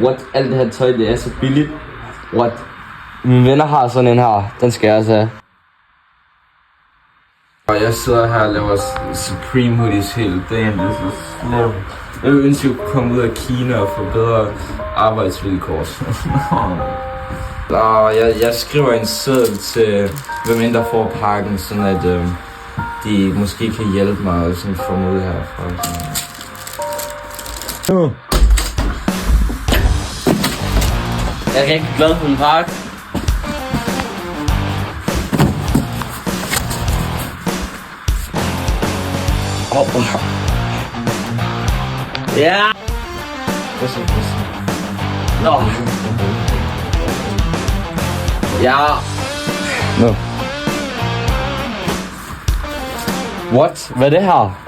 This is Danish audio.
What? Alt det her tøj, det er så billigt. What? Mine venner har sådan en her. Den skal jeg også have. Og jeg sidder her og laver Supreme hoodies hele dagen. Det er så slemt. Jeg vil ønske, at jeg kunne komme ud af Kina og få bedre arbejdsvilkår. Og jeg skriver en seddel til hvem end der får pakken, sådan at de måske kan hjælpe mig og sådan få mig ud herfra. Jeg er rigtig glad for en pakke. Ja! Nå. Ja. No. What? Hvad er det her?